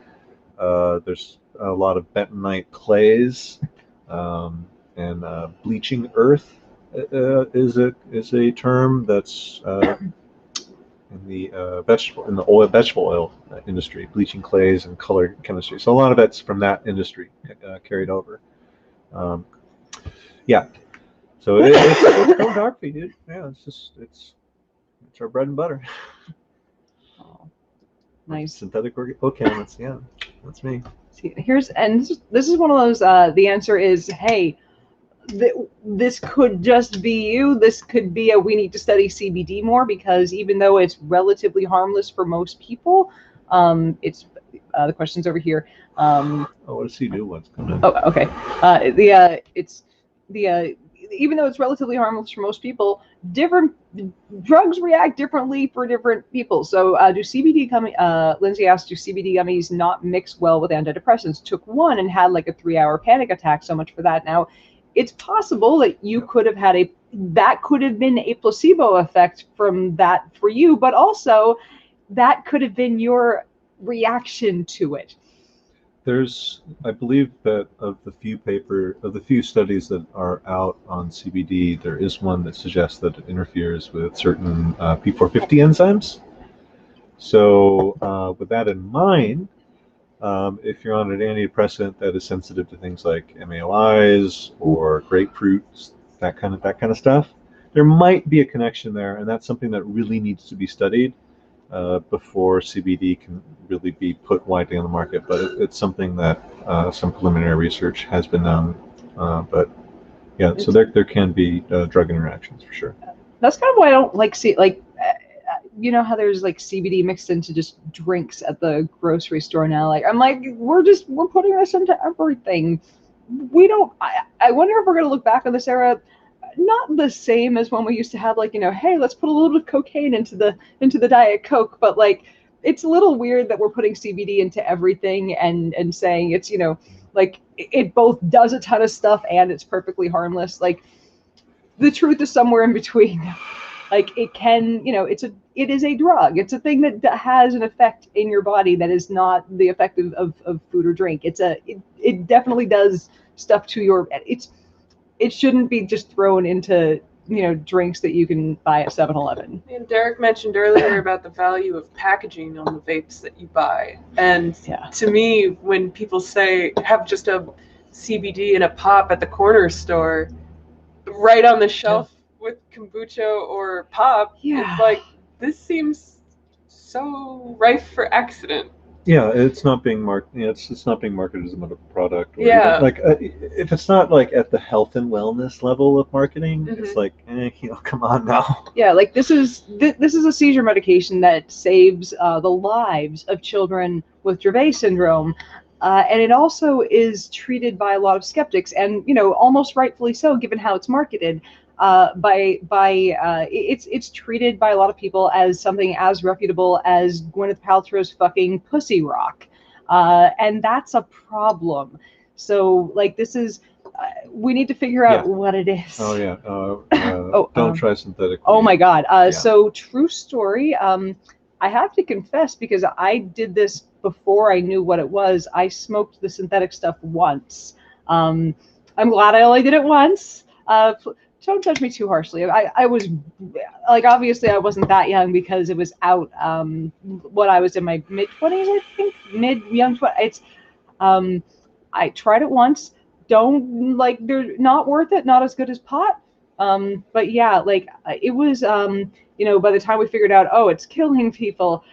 There's a lot of bentonite clays, and bleaching earth is a term that's in the vegetable oil industry. Bleaching clays and color chemistry. So a lot of it's from that industry carried over. Yeah. So it's chromatography, dude. Yeah, it's our bread and butter. Oh, nice. Synthetic chemist. Yeah, that's me. See, this is one of those. The answer is, hey, this could just be you. This could be a we need to study CBD more, because even though it's relatively harmless for most people, it's the question's over here. Oh, what does he do? What's going on? Oh, okay. Even though it's relatively harmless for most people, different drugs react differently for different people. So do CBD gummies, Lindsay asked, do CBD gummies not mix well with antidepressants? Took one and had like a 3-hour panic attack. So much for that. Now, it's possible that you could have had that could have been a placebo effect from that for you, but also that could have been your reaction to it. I believe that of the few studies that are out on CBD, there is one that suggests that it interferes with certain P450 enzymes. So with that in mind, if you're on an antidepressant that is sensitive to things like MAOIs or grapefruits, that kind of stuff, there might be a connection there, and that's something that really needs to be studied before CBD can really be put widely on the market. But it's something that some preliminary research has been done. But yeah, so there can be drug interactions for sure. That's kind of why I don't like you know how there's like CBD mixed into just drinks at the grocery store now. Like I'm like, we're putting this into everything. I wonder if we're gonna look back on this era not the same as when we used to have like, hey, let's put a little bit of cocaine into the Diet Coke, but like it's a little weird that we're putting CBD into everything and saying it's, like it both does a ton of stuff and it's perfectly harmless. Like the truth is somewhere in between. Like it can, it is a drug. It's a thing that has an effect in your body that is not the effect of food or drink. It definitely does stuff to it shouldn't be just thrown into, drinks that you can buy at 7-Eleven. And Derek mentioned earlier about the value of packaging on the vapes that you buy. And to me, when people say have just a CBD and a pop at the corner store, right on the shelf with kombucha or pop, it's like, this seems so rife for accident. Yeah, it's not being marketed. It's not being marketed as a medical product. Or yeah, if it's not like at the health and wellness level of marketing, it's like, come on now. Yeah, like this is a seizure medication that saves the lives of children with Dravet syndrome, and it also is treated by a lot of skeptics, and almost rightfully so, given how it's marketed. It's treated by a lot of people as something as reputable as Gwyneth Paltrow's fucking pussy rock, and that's a problem. So like this is we need to figure out what it is. Oh yeah. Don't try synthetic weed. Oh my god. So true story. I have to confess, because I did this before I knew what it was. I smoked the synthetic stuff once. I'm glad I only did it once. Don't judge me too harshly. I was like, obviously I wasn't that young because it was out when I was in my mid-20s, I think, young 20s. It's I tried it once. They're not worth it, not as good as pot. But yeah, like it was by the time we figured out, it's killing people,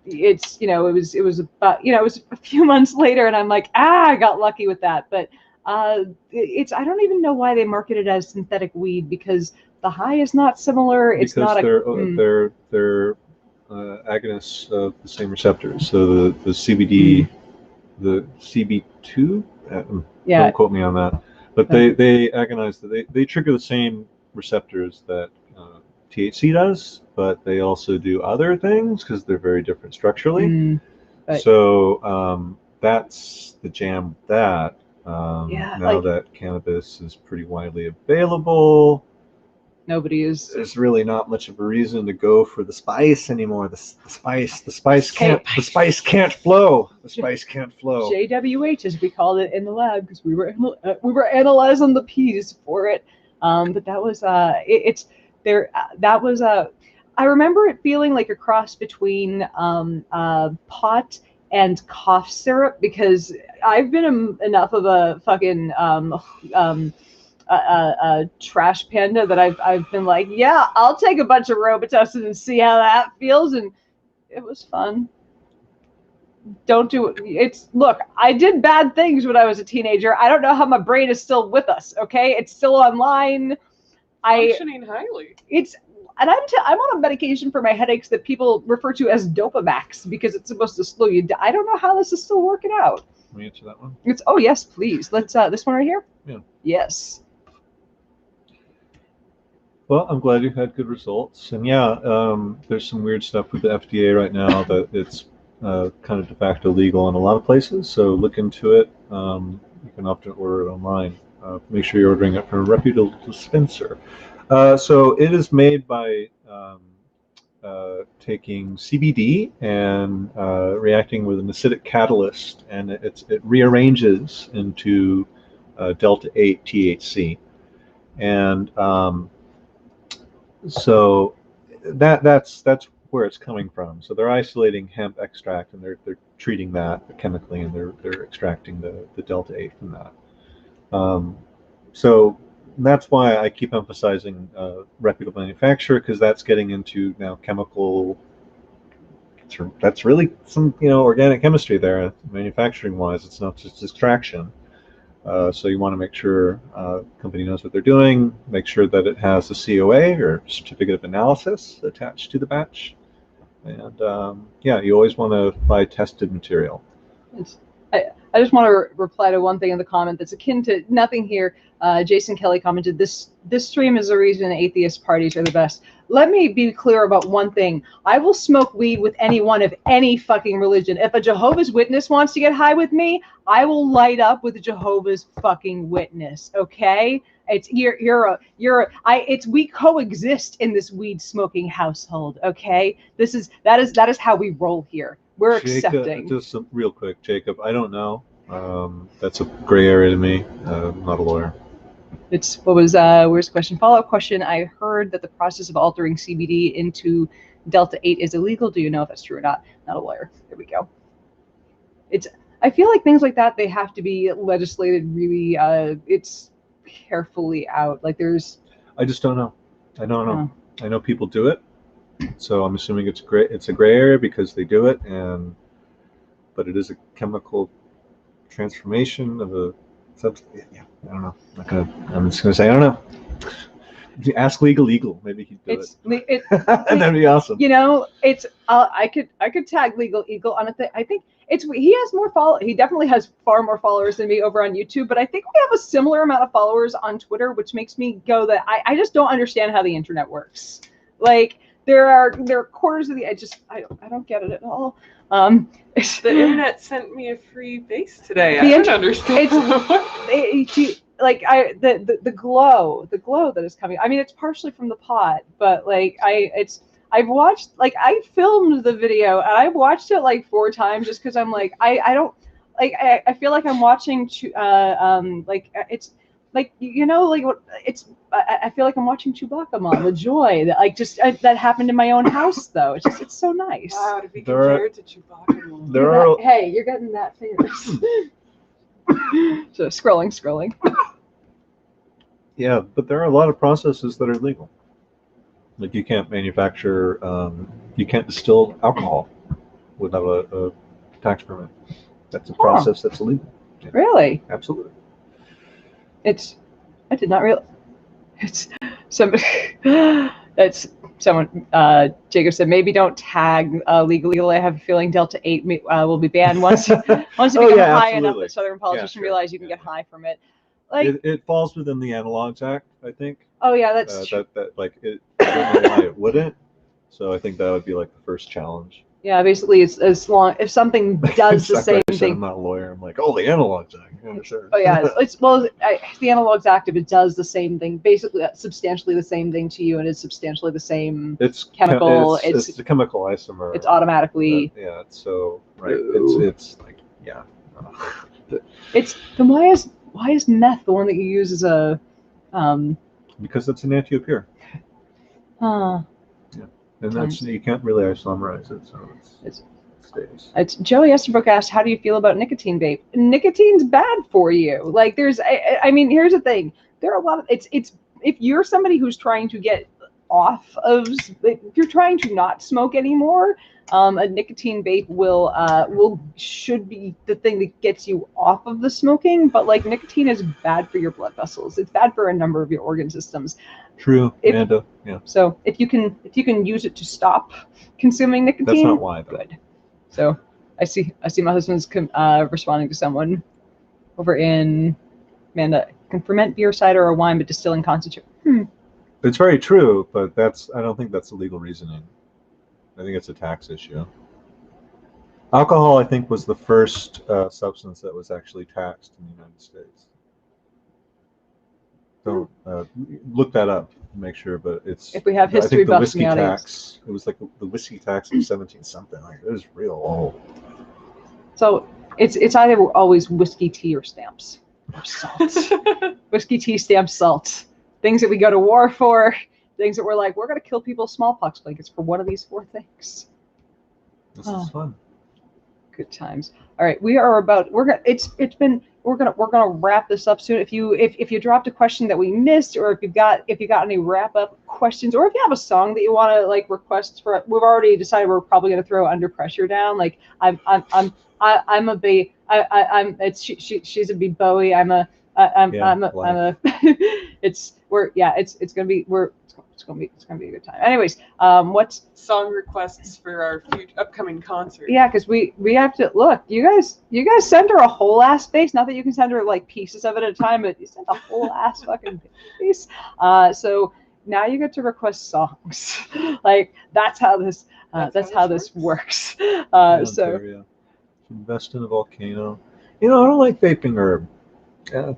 it's it was about it was a few months later, and I'm like, I got lucky with that. But I don't even know why they market it as synthetic weed, because the high is not similar. It's because not they're agonists of the same receptors. So the CBD, the CB2, don't quote me on that, but they agonize, they trigger the same receptors that THC does, but they also do other things because they're very different structurally. So that's the jam with that. Now that cannabis is pretty widely available, there's really not much of a reason to go for the spice anymore. The spice can't flow. The spice can't flow. JWH, as we called it in the lab, because we were analyzing the peas for it. But that was I remember it feeling like a cross between pot and cough syrup, because I've been enough of a fucking trash panda that I've been like, yeah, I'll take a bunch of Robitussin and see how that feels, and it was fun. don't do it. It's, look, I did bad things when I was a teenager. I don't know how my brain is still with us. Okay, it's still online. Functioning highly. And I'm on a medication for my headaches that people refer to as Dopamax because it's supposed to slow you down. I don't know how this is still working out. Can we answer that one? Oh yes, please. Let's this one right here. Yeah. Yes. Well, I'm glad you had good results. And yeah, there's some weird stuff with the FDA right now that it's kind of de facto legal in a lot of places. So look into it. You can often order it online. Make sure you're ordering it from a reputable dispenser. So it is made by taking CBD and reacting with an acidic catalyst, and it rearranges into delta 8 THC. And so that's where it's coming from. So they're isolating hemp extract and they're treating that chemically, and they're extracting the delta 8 from that. So that's why I keep emphasizing reputable manufacturer, because that's getting into now chemical. That's really some organic chemistry there, manufacturing wise. It's not just extraction. So you want to make sure company knows what they're doing, make sure that it has a COA or certificate of analysis attached to the batch. And yeah, you always want to buy tested material. I just want to reply to one thing in the comment that's akin to nothing here. Jason Kelly commented, this stream is the reason atheist parties are the best. Let me be clear about one thing. I will smoke weed with anyone of any fucking religion. If a Jehovah's Witness wants to get high with me, I will light up with a Jehovah's fucking Witness. Okay? We coexist in this weed smoking household. Okay? That is how we roll here. We're accepting. Just real quick, Jacob. I don't know. That's a gray area to me. I'm not a lawyer. Where's the question? Follow-up question. I heard that the process of altering CBD into delta 8 is illegal. Do you know if that's true or not? Not a lawyer. There we go. I feel like things like that, they have to be legislated really. It's carefully out. Like there's. I just don't know. I don't know. I know people do it, so I'm assuming it's a gray area because they do it, but it is a chemical transformation of a substance. Yeah, I don't know. I'm just gonna say I don't know. Ask legal. Maybe he'd do it. That'd be awesome. I could tag Legal Eagle on a thing. I think he has more followers. He definitely has far more followers than me over on YouTube, but I think we have a similar amount of followers on Twitter, which makes me go that I just don't understand how the internet works. Like there are quarters of I don't get it at all. The internet sent me a free vase today. I don't understand. The glow that is coming. I mean, it's partially from the pot, but I've watched, I filmed the video and I watched it like 4 times just because I'm like, I don't like, I feel like I'm watching, I feel like I'm watching Chewbacca, Mom. The joy that that happened in my own house, though. It's so nice. Wow, to be compared to Chewbacca. Hey, you're getting that famous. So scrolling. Yeah, but there are a lot of processes that are legal. Like you can't manufacture, you can't distill alcohol without a tax permit. That's a process that's illegal. Yeah. Really? Absolutely. I did not realize. It's someone. Jacob said maybe don't tag Legal. I have a feeling delta 8 will be banned once it becomes high enough that Southern politicians realize you can get high from it. It falls within the Analogs Act, I think. Oh yeah, that's true. I don't know why it wouldn't. So I think that would be like the first challenge. Yeah, basically, it's as long if something does the same thing. I'm not a lawyer. I'm like, the Analogs Act. Yeah, sure. Oh yeah, the Analogs Act, if it does the same thing, basically substantially the same thing to you, and it's substantially the same chemical. It's a chemical isomer. It's automatically. Yeah. It's so right. It's like yeah. Then why is meth the one that you use as a? Because it's an anti-opiate. Huh. Yeah, and that's you can't really isomerize it, so it stays. It's Joey Estabrook asked, "How do you feel about nicotine vape?" Nicotine's bad for you. Like here's the thing. There are a lot of it's if you're somebody who's trying to get off of, if you're trying to not smoke anymore, a nicotine vape should be the thing that gets you off of the smoking. But like nicotine is bad for your blood vessels. It's bad for a number of your organ systems. True, Yeah. So if you can use it to stop consuming nicotine, that's not why. Though. Good. So I see my husband's responding to someone over in Amanda. Can ferment beer, cider, or wine, but distilling concentrate. It's very true, but I don't think that's legal reasoning. I think it's a tax issue. Alcohol, I think, was the first substance that was actually taxed in the United States. Don't look that up to make sure, but it's. If we have history buffs in the audience. Tax. It was like the whiskey tax of 17 something. Like it was real old. So it's either always whiskey, tea, or stamps, or salt. Whiskey, tea, stamps, salt. Things that we go to war for. Things that we're like, we're gonna kill people with smallpox blankets for one of these 4 things. This is fun. Good times. All right, we're gonna wrap this up soon. If you dropped a question that we missed, or if you got any wrap up questions, or if you have a song that you want to like request for, we've already decided we're probably gonna throw Under Pressure down. Like she's a B Bowie. It's gonna be a good time. Anyways, what's song requests for our upcoming concert? Yeah, because we have to look. You guys send her a whole ass bass. Not that you can send her like pieces of it at a time, but you send a whole ass fucking bass. So now you get to request songs. Like that's how this works. So invest in a Volcano. I don't like vaping herb. Yeah,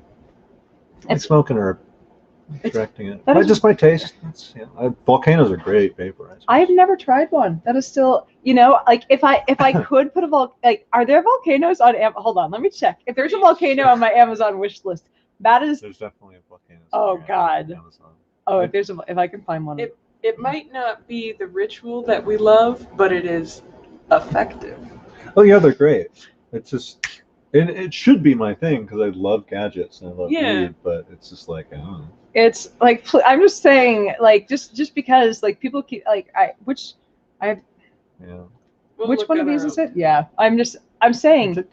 I like smoking herb. Extracting it. Just my taste. Volcanoes are great vaporizers. I've never tried one. That is still, like if I could put are there volcanoes on hold on, let me check. If there's a volcano on my Amazon wish list, there's definitely a volcano. Oh God. Oh, if I can find one. It might not be the ritual that we love, but it is effective. Oh yeah, they're great. It's just it should be my thing because I love gadgets and I love weed, but it's just like I don't know. It's like I'm just saying, like just because like people keep like which one of these is it? Yeah, I'm saying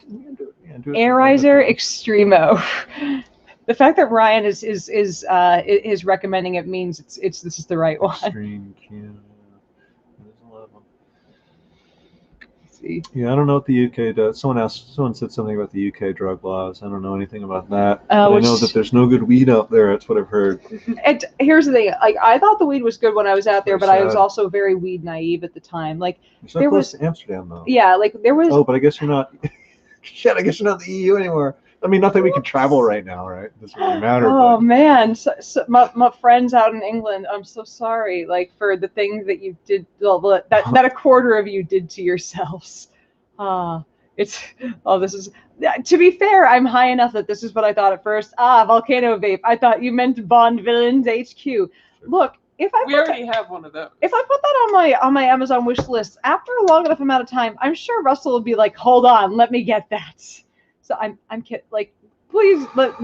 Airizer Extremo. The fact that Ryan is recommending it means this is the right one. Extreme Canada. There's a lot of them. See. Yeah, I don't know what the UK does. Someone said something about the UK drug laws. I don't know anything about that. I know that there's no good weed out there. That's what I've heard. And here's the thing: like I thought the weed was good when I was out there, but I was also very weed naive at the time. Like there was Amsterdam though. Yeah, like there was. Oh, but I guess you're not. Shit, I guess you're not in the EU anymore. I mean, not that we can travel right now, right? It doesn't really matter. Oh man, so my friends out in England, I'm so sorry, like for the things that you did, that a quarter of you did to yourselves. This is. To be fair, I'm high enough that this is what I thought at first. Volcano vape. I thought you meant Bond Villains HQ. Look, we already have one of those. If I put that on my Amazon wish list, after a long enough amount of time, I'm sure Russell will be like, "Hold on, let me get that." So I'm kidding. Like, please, please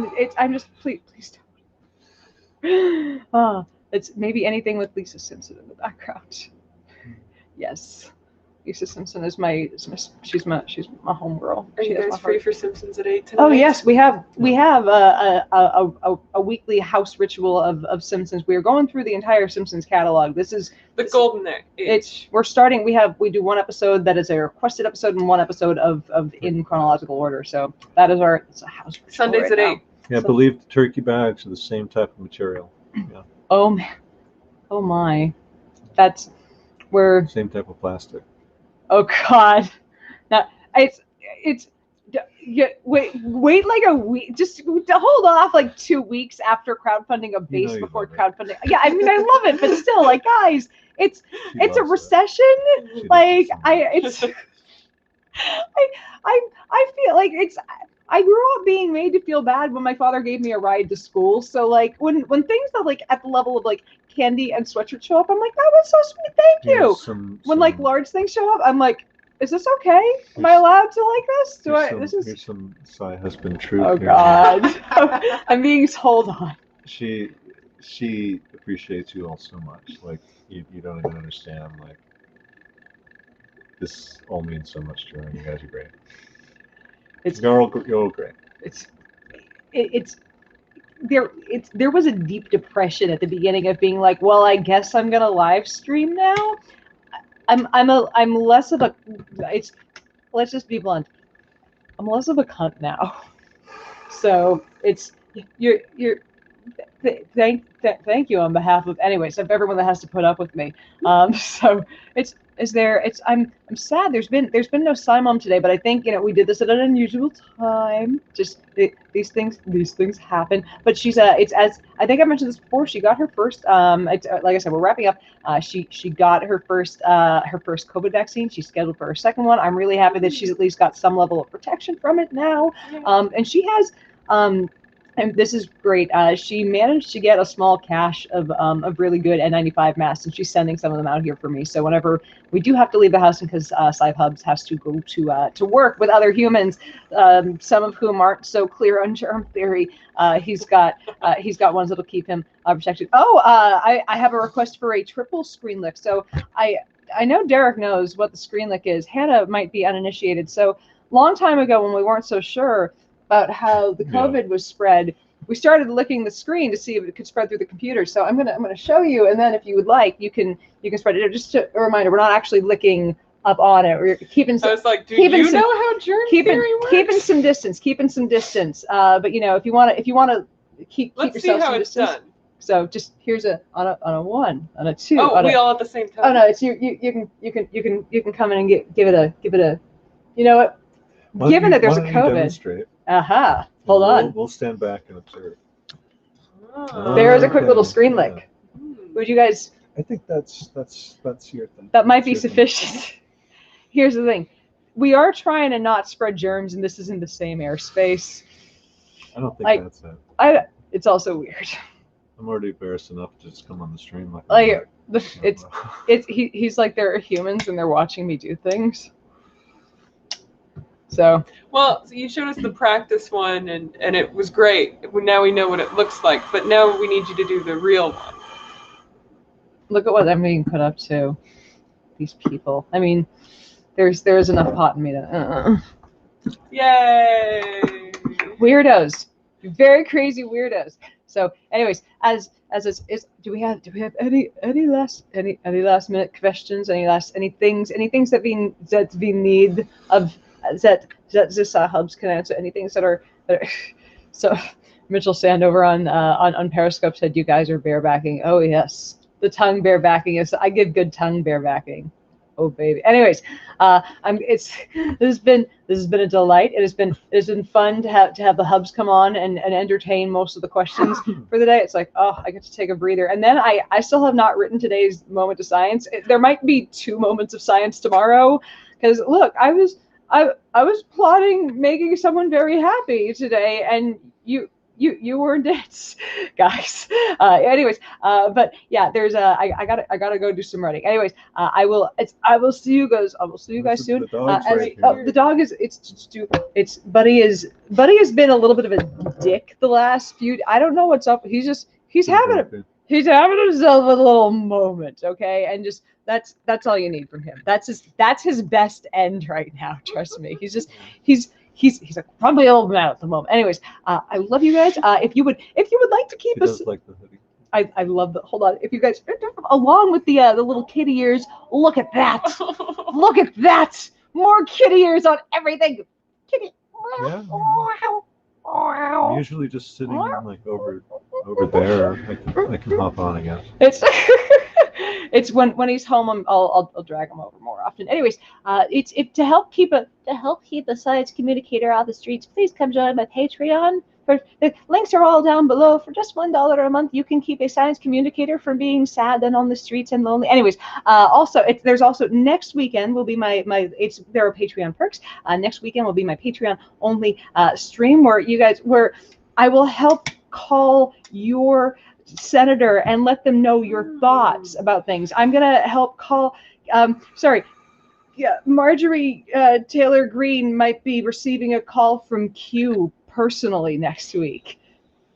don't. It's maybe anything with Lisa Simpson in the background. Yes, Lisa Simpson is she's my homegirl. Are you guys free for Simpsons at 8 tonight? Oh yes, we have a weekly house ritual of Simpsons. We are going through the entire Simpsons catalog. This is the golden age. We're starting. We do one episode that is a requested episode and one episode of in chronological order. So that is it's a house ritual. Sundays right at now. 8. Yeah, I believe the turkey bags are the same type of material. Yeah. Oh man. Oh my. That's where. Same type of plastic. Oh God. Now it's wait like a week. Just hold off like 2 weeks after crowdfunding a base before crowdfunding. Yeah, I mean I love it, but still, like guys, it's a recession. Like I feel like I grew up being made to feel bad when my father gave me a ride to school. So like when things are like at the level of like candy and sweatshirt show up, I'm like, that was so sweet, thank you. When like large things show up, I'm like, is this okay? Am I allowed to like this? Here's some SciHusband truth. Oh God. I'm being hold on. she appreciates you all so much. Like you don't even understand. Like this all means so much to her. And you guys are great. You're all great. There was a deep depression at the beginning of being like, well, I guess I'm gonna live stream now. I'm less of a, let's just be blunt, I'm less of a cunt now. So thank you on behalf of, anyways, of everyone that has to put up with me. So I'm sad. There's been no Simon today, but I think, we did this at an unusual time. Just these things happen. But she's it's, as I think I mentioned this before, she got her first. Like I said, we're wrapping up. She got her first COVID vaccine. She's scheduled for her second one. I'm really happy that she's at least got some level of protection from it now. And she has. And this is great. She managed to get a small cache of really good N95 masks, and she's sending some of them out here for me. So whenever we do have to leave the house, because SciHubs has to go to work with other humans, some of whom aren't so clear on germ theory, he's got ones that'll keep him protected. Oh, I have a request for a triple screen lick. So I know Derek knows what the screen lick is. Hannah might be uninitiated. So long time ago, when we weren't so sure about how the COVID was spread, we started licking the screen to see if it could spread through the computer. So I'm gonna show you, and then if you would like, you can spread it. Just a reminder, we're not actually licking up on it. We're keeping. I was like, do you know how germ theory works? Keeping some distance. But if you want to keep Let's yourself see how some it's distance. done. So just here's on a 1, on a 2. Oh, we all at the same time. Oh no, it's you can come in and give it a. You know what? Given that there's a COVID. Aha. Hold on. We'll stand back and observe. There's a quick little screen lick. Would you guys? I think that's your thing. That might be sufficient. Here's the thing. We are trying to not spread germs, and this is in the same airspace. I don't think that's it. It's also weird. I'm already embarrassed enough to just come on the stream he's like, there are humans and they're watching me do things. So you showed us the practice one, and it was great. Now we know what it looks like, but now we need you to do the real one. Look at what I'm being put up to. These people. I mean, there's enough pot in me to. Yay! Weirdos, very crazy weirdos. So, anyways, as do we have any last minute questions? Any things that we need of. That SciHubs can answer anything that are so. Mitchell Sandover on Periscope said you guys are barebacking. Oh yes, the tongue barebacking is. I give good tongue barebacking. Oh baby. Anyways, this has been a delight. It has been fun to have the hubs come on and entertain most of the questions for the day. It's like, oh, I get to take a breather. And then I still have not written today's moment of science. There might be 2 moments of science tomorrow, because look, I was plotting making someone very happy today, and you weren't it, guys. Anyways, but yeah, there's I gotta go do some running. Anyways, I will see you guys. I will see you guys soon. The dog is Buddy has been a little bit of a dick the last few. I don't know what's up. He's having himself a little moment, okay, and just. That's all you need from him. That's his best end right now. Trust me. He's probably old man at the moment. Anyways, I love you guys. If you would like to keep us. Like the hoodie. I love the. Hold on. If you guys, along with the little kitty ears, look at that. Look at that. More kitty ears on everything. Kitty. Yeah. I'm usually just sitting like over there. I can hop on again. It's when he's home. I'll drag him over more often. Anyways, it's to help keep the science communicator out of the streets. Please come join my Patreon. The links are all down below. For just $1 a month, you can keep a science communicator from being sad and on the streets and lonely. Anyways, there's also next weekend will be there are Patreon perks. Next weekend will be my Patreon only stream where I will help call your senator and let them know your thoughts about things. I'm gonna help call. Marjorie Taylor Greene might be receiving a call from Q personally next week.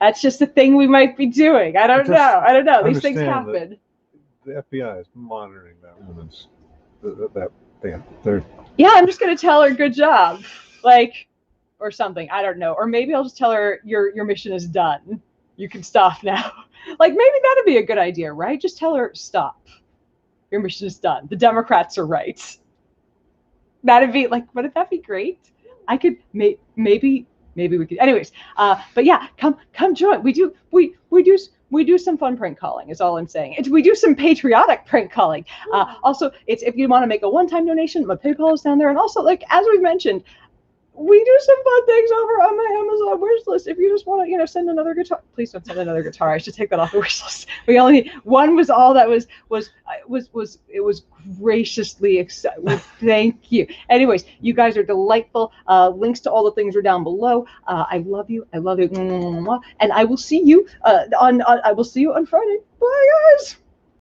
That's just a thing we might be doing. I don't know. These things happen. The FBI is monitoring that woman's they're yeah, I'm just gonna tell her good job, like, or something. I don't know. Or maybe I'll just tell her your mission is done. You can stop now. Like, maybe that'd be a good idea, right? Just tell her stop. Your mission is done. The Democrats are right. That'd be like, wouldn't that be great? I could maybe we could. Anyways, but yeah, come join. We do some fun prank calling. Is all I'm saying. We do some patriotic prank calling. Also, it's if you want to make a one-time donation, my PayPal is down there, and also, like, as we've mentioned, we do some fun things over on my Amazon wish list. If you just want to, send another guitar, please don't send another guitar. I should take that off the wish list. We only one was all that was it was graciously accepted. Thank you. Anyways, you guys are delightful. Links to all the things are down below. I love you. I love you. And I will see you on Friday. Bye, guys.